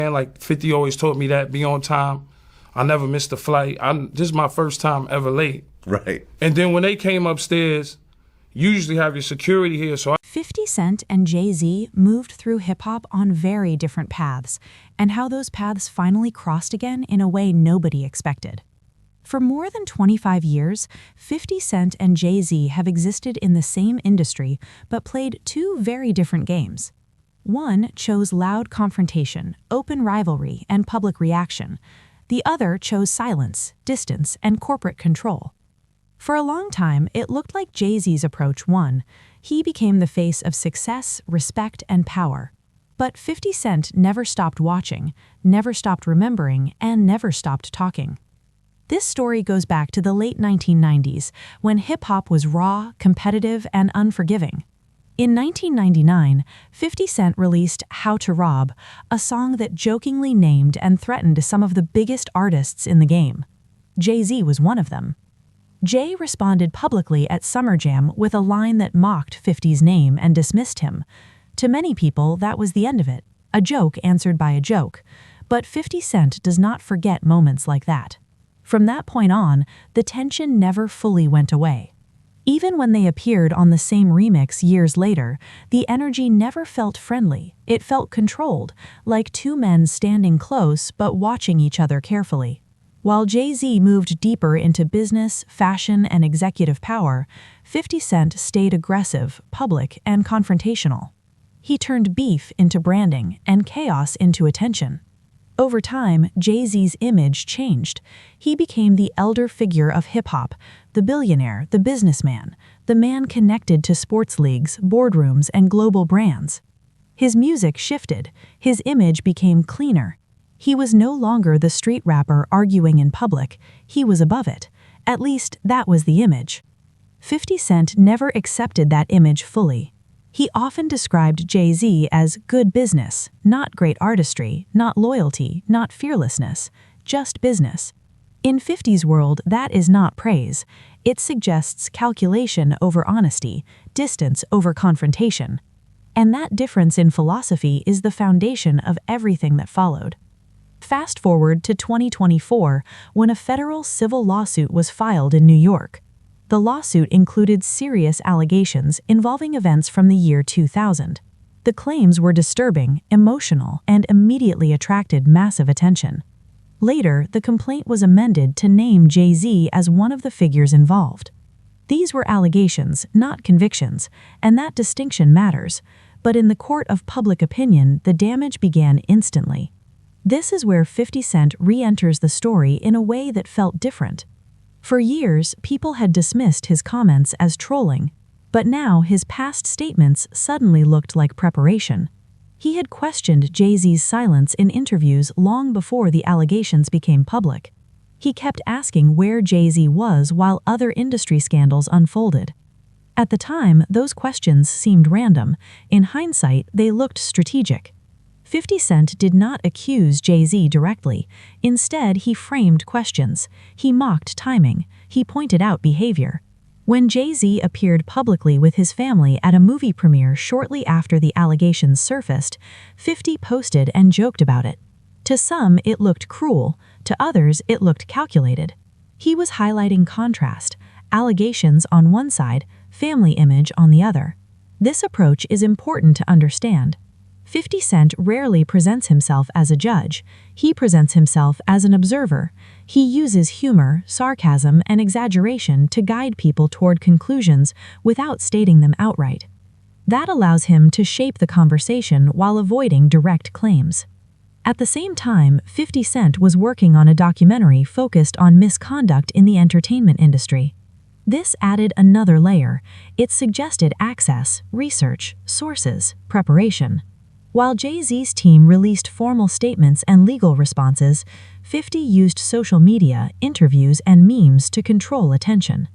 And like 50 always taught me that, be on time. I never missed a flight. This is my first time ever late. Right. And then when they came upstairs, you usually have your security here, so 50 Cent and Jay-Z moved through hip-hop on very different paths, and how those paths finally crossed again in a way nobody expected. For more than 25 years, 50 Cent and Jay-Z have existed in the same industry but played two very different games. One chose loud confrontation, open rivalry, and public reaction. The other chose silence, distance, and corporate control. For a long time, it looked like Jay-Z's approach won. He became the face of success, respect, and power. But 50 Cent never stopped watching, never stopped remembering, and never stopped talking. This story goes back to the late 1990s, when hip-hop was raw, competitive, and unforgiving. In 1999, 50 Cent released How to Rob, a song that jokingly named and threatened some of the biggest artists in the game. Jay-Z was one of them. Jay responded publicly at Summer Jam with a line that mocked 50's name and dismissed him. To many people, that was the end of it, a joke answered by a joke. But 50 Cent does not forget moments like that. From that point on, the tension never fully went away. Even when they appeared on the same remix years later, the energy never felt friendly. It felt controlled, like two men standing close but watching each other carefully. While Jay-Z moved deeper into business, fashion, and executive power, 50 Cent stayed aggressive, public, and confrontational. He turned beef into branding and chaos into attention. Over time, Jay-Z's image changed. He became the elder figure of hip-hop, the billionaire, the businessman, the man connected to sports leagues, boardrooms, and global brands. His music shifted. His image became cleaner. He was no longer the street rapper arguing in public. He was above it. At least, that was the image. 50 Cent never accepted that image fully. He often described Jay-Z as good business, not great artistry, not loyalty, not fearlessness, just business. In 50's world, that is not praise. It suggests calculation over honesty, distance over confrontation. And that difference in philosophy is the foundation of everything that followed. Fast forward to 2024, when a federal civil lawsuit was filed in New York. The lawsuit included serious allegations involving events from the year 2000. The claims were disturbing, emotional, and immediately attracted massive attention. Later, the complaint was amended to name Jay-Z as one of the figures involved. These were allegations, not convictions, and that distinction matters, but in the court of public opinion, the damage began instantly. This is where 50 Cent re-enters the story in a way that felt different. For years, people had dismissed his comments as trolling, but now his past statements suddenly looked like preparation. He had questioned Jay-Z's silence in interviews long before the allegations became public. He kept asking where Jay-Z was while other industry scandals unfolded. At the time, those questions seemed random. In hindsight, they looked strategic. 50 Cent did not accuse Jay-Z directly. Instead, he framed questions. He mocked timing. He pointed out behavior. When Jay-Z appeared publicly with his family at a movie premiere shortly after the allegations surfaced, 50 posted and joked about it. To some, it looked cruel. To others, it looked calculated. He was highlighting contrast, allegations on one side, family image on the other. This approach is important to understand. 50 Cent rarely presents himself as a judge. He presents himself as an observer. He uses humor, sarcasm, and exaggeration to guide people toward conclusions without stating them outright. That allows him to shape the conversation while avoiding direct claims. At the same time, 50 Cent was working on a documentary focused on misconduct in the entertainment industry. This added another layer. It suggested access, research, sources, preparation. While Jay-Z's team released formal statements and legal responses, 50 used social media, interviews, and memes to control attention.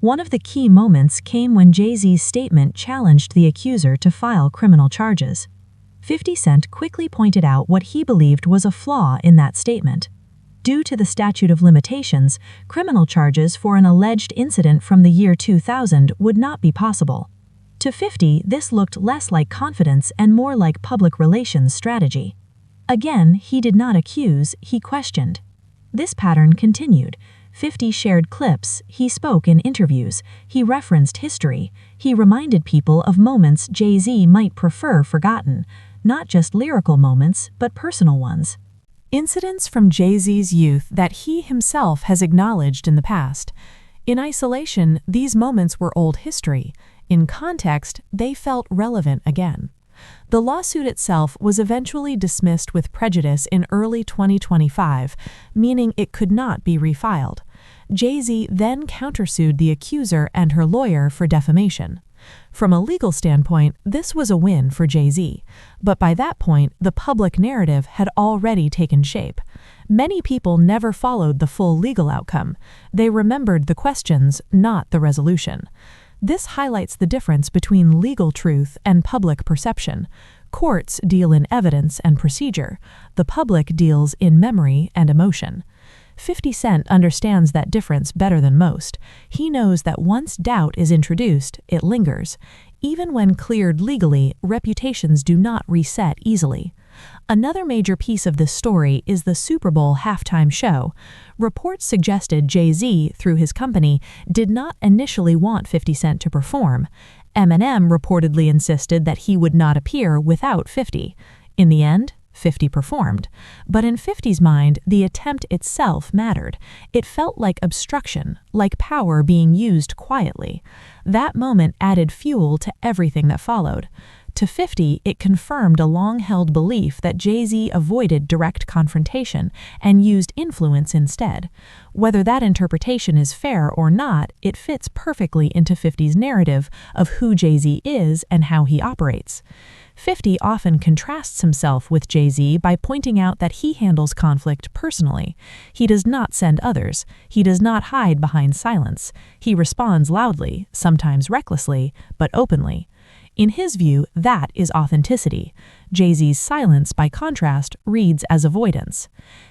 One of the key moments came when Jay-Z's statement challenged the accuser to file criminal charges. 50 Cent quickly pointed out what he believed was a flaw in that statement. Due to the statute of limitations, criminal charges for an alleged incident from the year 2000 would not be possible. To 50, this looked less like confidence and more like public relations strategy. Again, he did not accuse, he questioned. This pattern continued. 50 shared clips, he spoke in interviews, he referenced history, he reminded people of moments Jay-Z might prefer forgotten, not just lyrical moments, but personal ones. Incidents from Jay-Z's youth that he himself has acknowledged in the past. In isolation, these moments were old history. In context, they felt relevant again. The lawsuit itself was eventually dismissed with prejudice in early 2025, meaning it could not be refiled. Jay-Z then countersued the accuser and her lawyer for defamation. From a legal standpoint, this was a win for Jay-Z, but by that point, the public narrative had already taken shape. Many people never followed the full legal outcome. They remembered the questions, not the resolution. This highlights the difference between legal truth and public perception. Courts deal in evidence and procedure. The public deals in memory and emotion. 50 Cent understands that difference better than most. He knows that once doubt is introduced, it lingers. Even when cleared legally, reputations do not reset easily. Another major piece of this story is the Super Bowl halftime show. Reports suggested Jay-Z, through his company, did not initially want 50 Cent to perform. Eminem reportedly insisted that he would not appear without 50. In the end, 50 performed. But in 50's mind, the attempt itself mattered. It felt like obstruction, like power being used quietly. That moment added fuel to everything that followed. To 50, it confirmed a long-held belief that Jay-Z avoided direct confrontation and used influence instead. Whether that interpretation is fair or not, it fits perfectly into 50's narrative of who Jay-Z is and how he operates. 50 often contrasts himself with Jay-Z by pointing out that he handles conflict personally. He does not send others. He does not hide behind silence. He responds loudly, sometimes recklessly, but openly. In his view, that is authenticity. Jay-Z's silence, by contrast, reads as avoidance.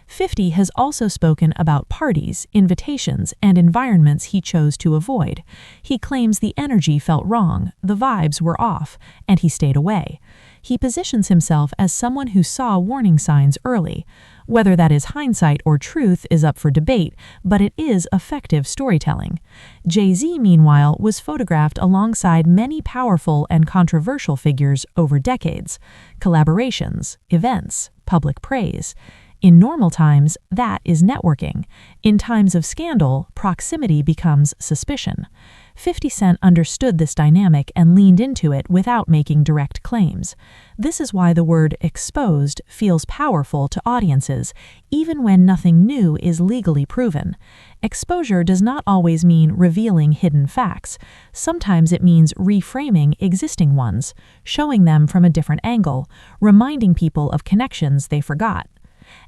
50 has also spoken about parties, invitations, and environments he chose to avoid. He claims the energy felt wrong, the vibes were off, and he stayed away. He positions himself as someone who saw warning signs early. Whether that is hindsight or truth is up for debate, but it is effective storytelling. Jay-Z, meanwhile, was photographed alongside many powerful and controversial figures over decades. Collaborations, events, public praise. In normal times, that is networking. In times of scandal, proximity becomes suspicion. 50 Cent understood this dynamic and leaned into it without making direct claims. This is why the word exposed feels powerful to audiences, even when nothing new is legally proven. Exposure does not always mean revealing hidden facts. Sometimes it means reframing existing ones, showing them from a different angle, reminding people of connections they forgot.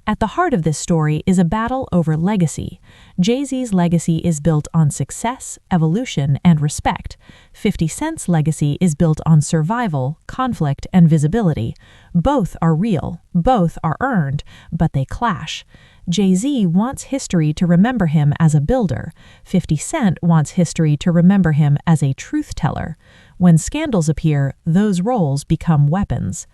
At the heart of this story is a battle over legacy. Jay-Z's legacy is built on success, evolution, and respect. 50 Cent's legacy is built on survival, conflict, and visibility. Both are real, both are earned, but they clash. Jay-Z wants history to remember him as a builder. 50 Cent wants history to remember him as a truth teller. When scandals appear, those roles become weapons.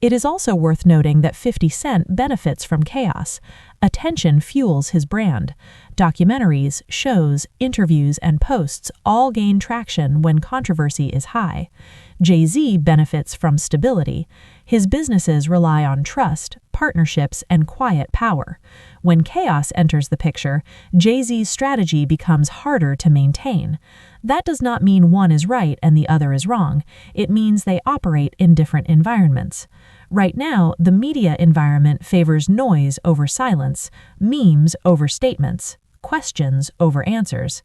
It is also worth noting that 50 Cent benefits from chaos. Attention fuels his brand. Documentaries, shows, interviews, and posts all gain traction when controversy is high. Jay-Z benefits from stability. His businesses rely on trust, partnerships, and quiet power. When chaos enters the picture, Jay-Z's strategy becomes harder to maintain. That does not mean one is right and the other is wrong. It means they operate in different environments. Right now, the media environment favors noise over silence, memes over statements, questions over answers.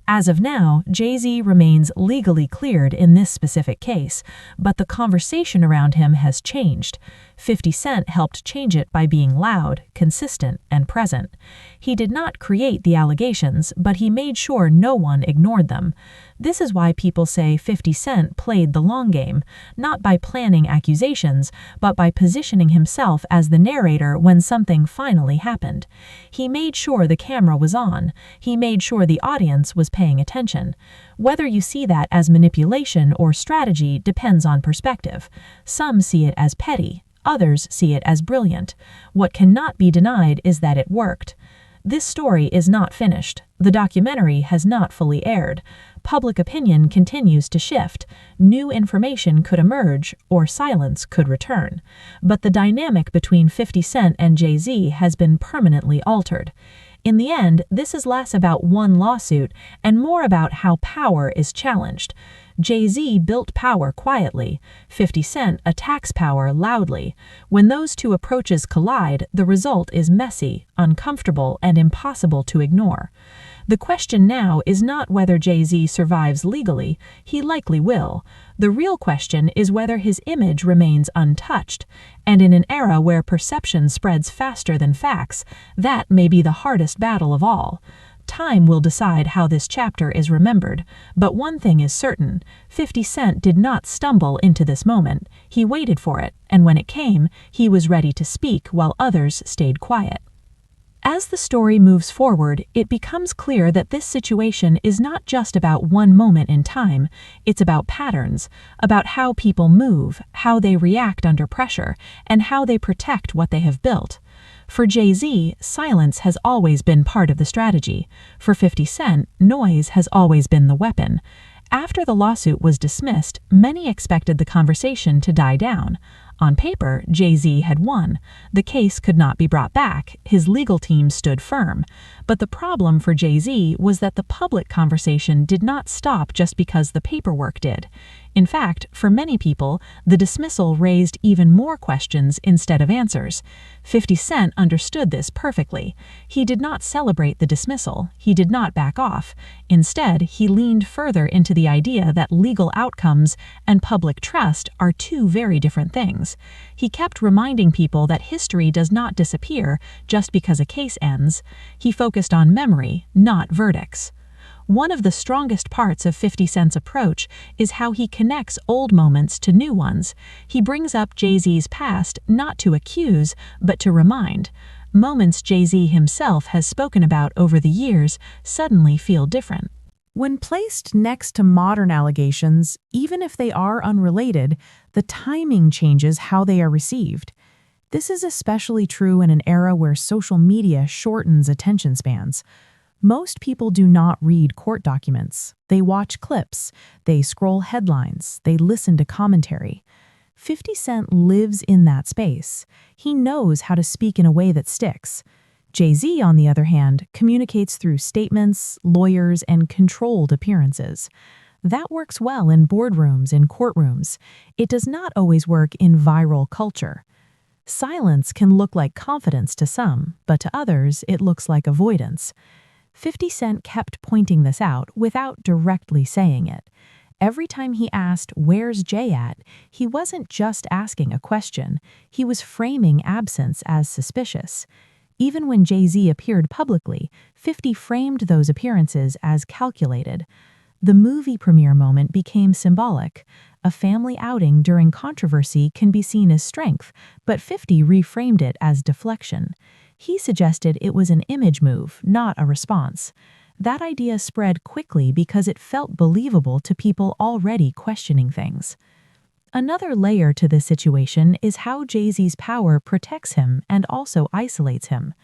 As of now, Jay-Z remains legally cleared in this specific case, but the conversation around him has changed. 50 Cent helped change it by being loud, consistent, and present. He did not create the allegations, but he made sure no one ignored them. This is why people say 50 Cent played the long game, not by planning accusations, but by positioning himself as the narrator when something finally happened. He made sure the camera was on. He made sure the audience was paying attention. Whether you see that as manipulation or strategy depends on perspective. Some see it as petty. Others see it as brilliant. What cannot be denied is that it worked. This story is not finished. The documentary has not fully aired. Public opinion continues to shift. New information could emerge, or silence could return. But the dynamic between 50 Cent and Jay-Z has been permanently altered. In the end, this is less about one lawsuit and more about how power is challenged. Jay-Z built power quietly. 50 Cent attacks power loudly. When those two approaches collide, the result is messy, uncomfortable, and impossible to ignore. The question now is not whether Jay-Z survives legally. He likely will. The real question is whether his image remains untouched. And in an era where perception spreads faster than facts, that may be the hardest battle of all. Time will decide how this chapter is remembered, but one thing is certain: 50 Cent did not stumble into this moment. He waited for it, and when it came, he was ready to speak while others stayed quiet. As the story moves forward, it becomes clear that this situation is not just about one moment in time. It's about patterns, about how people move, how they react under pressure, and how they protect what they have built. For Jay-Z, silence has always been part of the strategy. For 50 Cent, noise has always been the weapon. After the lawsuit was dismissed, many expected the conversation to die down. On paper, Jay-Z had won. The case could not be brought back. His legal team stood firm. But the problem for Jay-Z was that the public conversation did not stop just because the paperwork did. In fact, for many people, the dismissal raised even more questions instead of answers. 50 Cent understood this perfectly. He did not celebrate the dismissal. He did not back off. Instead, he leaned further into the idea that legal outcomes and public trust are two very different things. He kept reminding people that history does not disappear just because a case ends. He focused on memory, not verdicts. One of the strongest parts of 50 Cent's approach is how he connects old moments to new ones. He brings up Jay-Z's past not to accuse, but to remind. Moments Jay-Z himself has spoken about over the years suddenly feel different. When placed next to modern allegations, even if they are unrelated, the timing changes how they are received. This is especially true in an era where social media shortens attention spans. Most people do not read court documents. They watch clips, they scroll headlines, they listen to commentary. 50 Cent lives in that space. He knows how to speak in a way that sticks. Jay-Z, on the other hand, communicates through statements, lawyers, and controlled appearances. That works well in boardrooms and courtrooms. It does not always work in viral culture. Silence can look like confidence to some, but to others, it looks like avoidance. 50 Cent kept pointing this out without directly saying it. Every time he asked, "Where's Jay at?" he wasn't just asking a question. He was framing absence as suspicious. Even when Jay-Z appeared publicly, 50 framed those appearances as calculated. The movie premiere moment became symbolic. A family outing during controversy can be seen as strength, but 50 reframed it as deflection. He suggested it was an image move, not a response. That idea spread quickly because it felt believable to people already questioning things. Another layer to this situation is how Jay-Z's power protects him and also isolates him.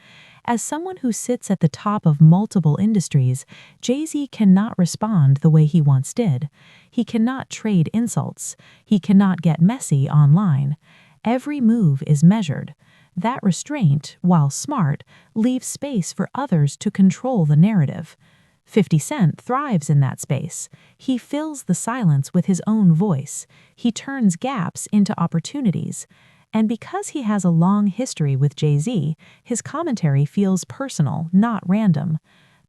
As someone who sits at the top of multiple industries, Jay-Z cannot respond the way he once did. He cannot trade insults. He cannot get messy online. Every move is measured. That restraint, while smart, leaves space for others to control the narrative. 50 Cent thrives in that space. He fills the silence with his own voice. He turns gaps into opportunities. And because he has a long history with Jay-Z, his commentary feels personal, not random.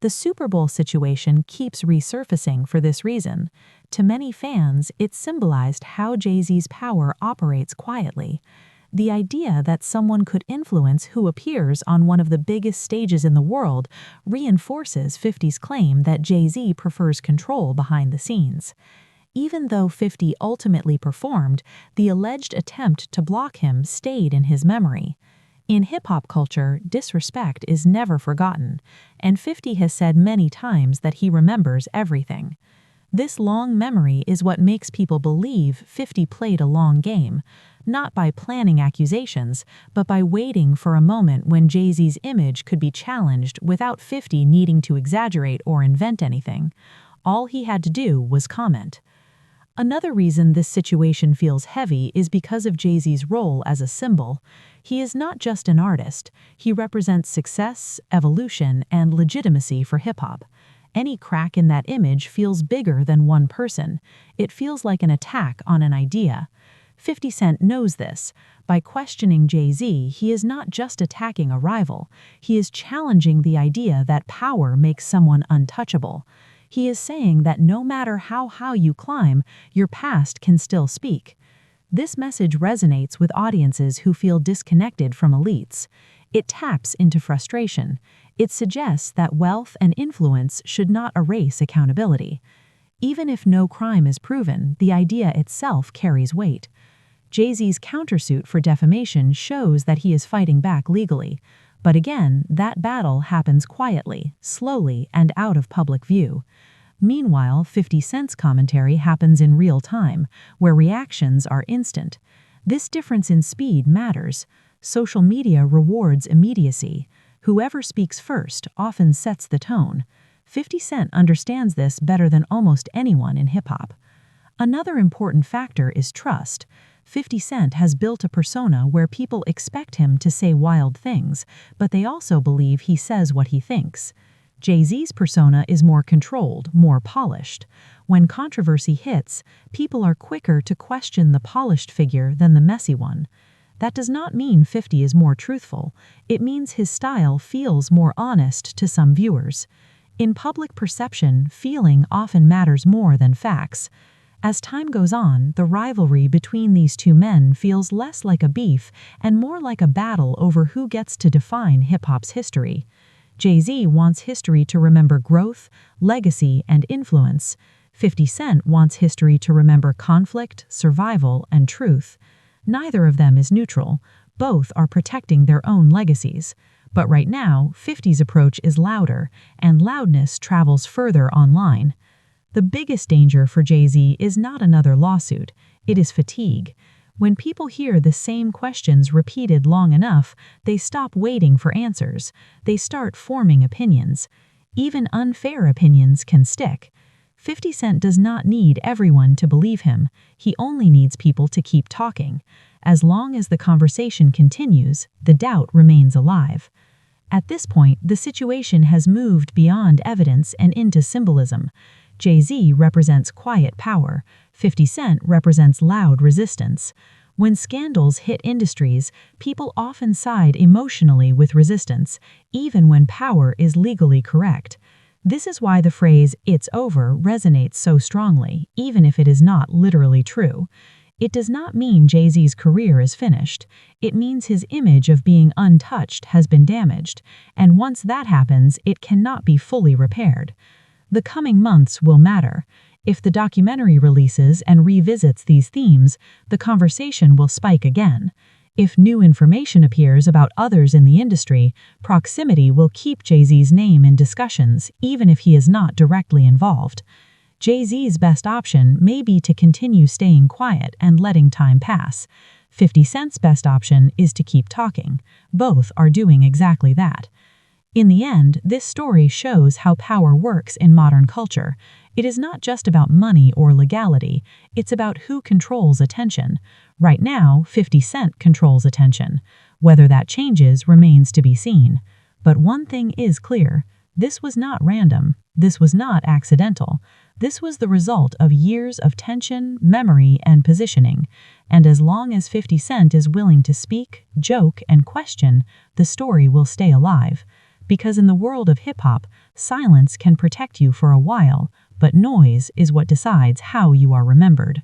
The Super Bowl situation keeps resurfacing for this reason. To many fans, it symbolized how Jay-Z's power operates quietly. The idea that someone could influence who appears on one of the biggest stages in the world reinforces 50's claim that Jay-Z prefers control behind the scenes. Even though 50 ultimately performed, the alleged attempt to block him stayed in his memory. In hip-hop culture, disrespect is never forgotten, and 50 has said many times that he remembers everything. This long memory is what makes people believe 50 played a long game, not by planning accusations, but by waiting for a moment when Jay-Z's image could be challenged without 50 needing to exaggerate or invent anything. All he had to do was comment. Another reason this situation feels heavy is because of Jay-Z's role as a symbol. He is not just an artist, he represents success, evolution, and legitimacy for hip-hop. Any crack in that image feels bigger than one person. It feels like an attack on an idea. 50 Cent knows this. By questioning Jay-Z, he is not just attacking a rival. He is challenging the idea that power makes someone untouchable. He is saying that no matter how high you climb, your past can still speak. This message resonates with audiences who feel disconnected from elites. It taps into frustration. It suggests that wealth and influence should not erase accountability. Even if no crime is proven, the idea itself carries weight. Jay-Z's countersuit for defamation shows that he is fighting back legally. But again, that battle happens quietly, slowly, and out of public view. Meanwhile, 50 Cent's commentary happens in real time, where reactions are instant. This difference in speed matters. Social media rewards immediacy. Whoever speaks first often sets the tone. 50 Cent understands this better than almost anyone in hip-hop. Another important factor is trust. 50 Cent has built a persona where people expect him to say wild things, but they also believe he says what he thinks. Jay-Z's persona is more controlled, more polished. When controversy hits, people are quicker to question the polished figure than the messy one. That does not mean 50 is more truthful. It means his style feels more honest to some viewers. In public perception, feeling often matters more than facts. As time goes on, the rivalry between these two men feels less like a beef and more like a battle over who gets to define hip-hop's history. Jay-Z wants history to remember growth, legacy, and influence. 50 Cent wants history to remember conflict, survival, and truth. Neither of them is neutral. Both are protecting their own legacies. But right now, 50's approach is louder, and loudness travels further online. The biggest danger for Jay-Z is not another lawsuit, it is fatigue. When people hear the same questions repeated long enough, they stop waiting for answers. They start forming opinions. Even unfair opinions can stick. 50 Cent does not need everyone to believe him. He only needs people to keep talking. As long as the conversation continues, the doubt remains alive. At this point, the situation has moved beyond evidence and into symbolism. Jay-Z represents quiet power. 50 Cent represents loud resistance. When scandals hit industries, people often side emotionally with resistance, even when power is legally correct. This is why the phrase, "it's over," resonates so strongly, even if it is not literally true. It does not mean Jay-Z's career is finished. It means his image of being untouched has been damaged, and once that happens, it cannot be fully repaired. The coming months will matter. If the documentary releases and revisits these themes, the conversation will spike again. If new information appears about others in the industry, proximity will keep Jay-Z's name in discussions, even if he is not directly involved. Jay-Z's best option may be to continue staying quiet and letting time pass. 50 Cent's best option is to keep talking. Both are doing exactly that. In the end, this story shows how power works in modern culture. It is not just about money or legality, it's about who controls attention. Right now, 50 Cent controls attention. Whether that changes remains to be seen. But one thing is clear. This was not random. This was not accidental. This was the result of years of tension, memory, and positioning. And as long as 50 Cent is willing to speak, joke, and question, the story will stay alive. Because in the world of hip-hop, silence can protect you for a while, but noise is what decides how you are remembered.